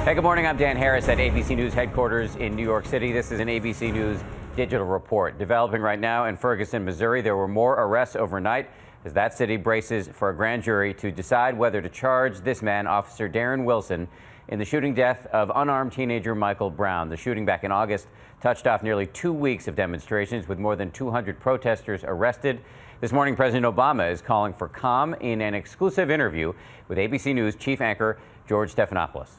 Hey, good morning. I'm Dan Harris at ABC News headquarters in New York City. This is an ABC News digital report. Developing right now in Ferguson, Missouri, there were more arrests overnight as that city braces for a grand jury to decide whether to charge this man, Officer Darren Wilson, in the shooting death of unarmed teenager Michael Brown. The shooting back in August touched off nearly 2 weeks of demonstrations with more than 200 protesters arrested. This morning, President Obama is calling for calm in an exclusive interview with ABC News chief anchor George Stephanopoulos.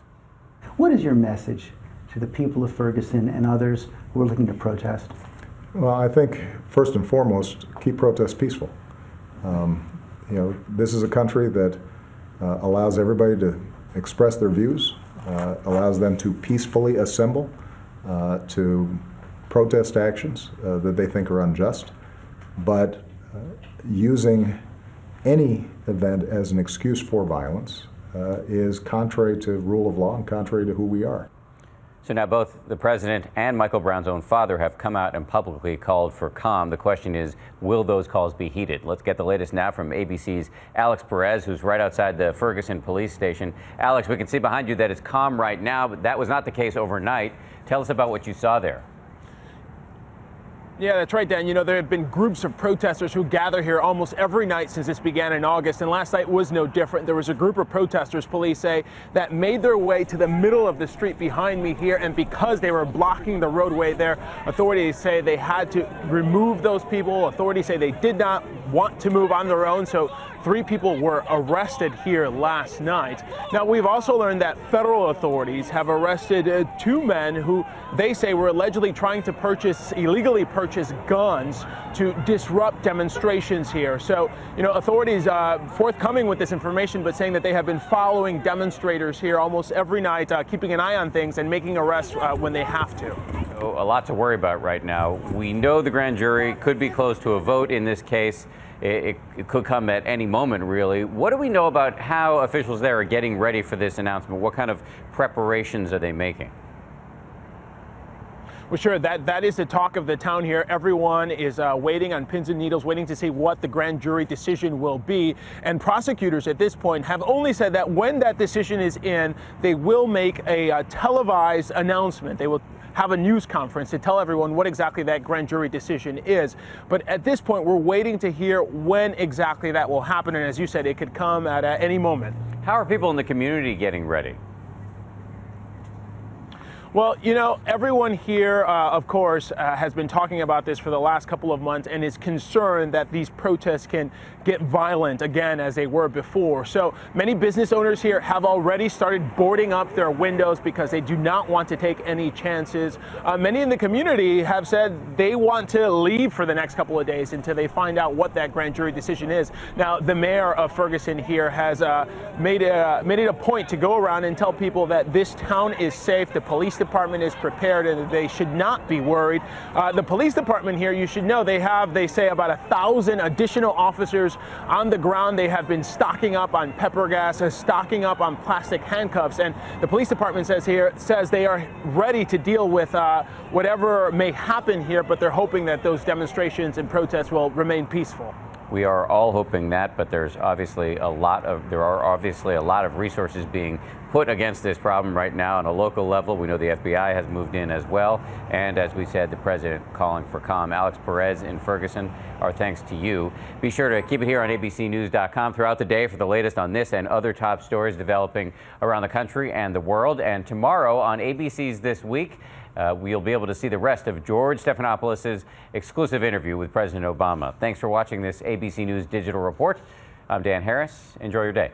What is your message to the people of Ferguson and others who are looking to protest? Well, I think first and foremost, keep protests peaceful. This is a country that allows everybody to express their views, allows them to peacefully assemble to protest actions that they think are unjust, but using any event as an excuse for violence is contrary to rule of law and contrary to who we are. So now both the president and Michael Brown's own father have come out and publicly called for calm. The question is, will those calls be heeded? Let's get the latest now from ABC's Alex Perez, who's right outside the Ferguson police station. Alex, we can see behind you that it's calm right now, but that was not the case overnight. Tell us about what you saw there. Yeah, that's right, Dan. You know, there have been groups of protesters who gather here almost every night since this began in August, and last night was no different. There was a group of protesters, police say, that made their way to the middle of the street behind me here, and because they were blocking the roadway there, authorities say they had to remove those people. Authorities say they did not want to move on their own, so 3 people were arrested here last night. Now, we've also learned that federal authorities have arrested 2 men who they say were allegedly trying to illegally purchase guns to disrupt demonstrations here. So, you know, authorities forthcoming with this information, but saying that they have been following demonstrators here almost every night, keeping an eye on things and making arrests when they have to. So a lot to worry about right now. We know the grand jury could be close to a vote in this case. It could come at any moment, really. What do we know about how officials there are getting ready for this announcement? What kind of preparations are they making? Well, sure, that is the talk of the town here. Everyone is waiting on pins and needles, waiting to see what the grand jury decision will be. And prosecutors at this point have only said that when that decision is in, they will make a televised announcement. They will have a news conference to tell everyone what exactly that grand jury decision is. But at this point, we're waiting to hear when exactly that will happen. And as you said, it could come at any moment. How are people in the community getting ready? Well, you know, everyone here, of course, has been talking about this for the last couple of months and is concerned that these protests can get violent again as they were before. So many business owners here have already started boarding up their windows because they do not want to take any chances. Many in the community have said they want to leave for the next couple of days until they find out what that grand jury decision is. Now, the mayor of Ferguson here has made it a point to go around and tell people that this town is safe. The police department is prepared and they should not be worried. The police department here, you should know, they say about 1,000 additional officers on the ground. They have been stocking up on pepper gas, stocking up on plastic handcuffs, and the police department says they are ready to deal with whatever may happen here, but they're hoping that those demonstrations and protests will remain peaceful. We are all hoping that, but there are obviously a lot of resources being put against this problem right now on a local level. We know the FBI has moved in as well. And as we said, the president calling for calm. Alex Perez in Ferguson, our thanks to you. Be sure to keep it here on abcnews.com throughout the day for the latest on this and other top stories developing around the country and the world. And tomorrow on ABC's This Week, we'll be able to see the rest of George Stephanopoulos' exclusive interview with President Obama. Thanks for watching this ABC News digital report. I'm Dan Harris. Enjoy your day.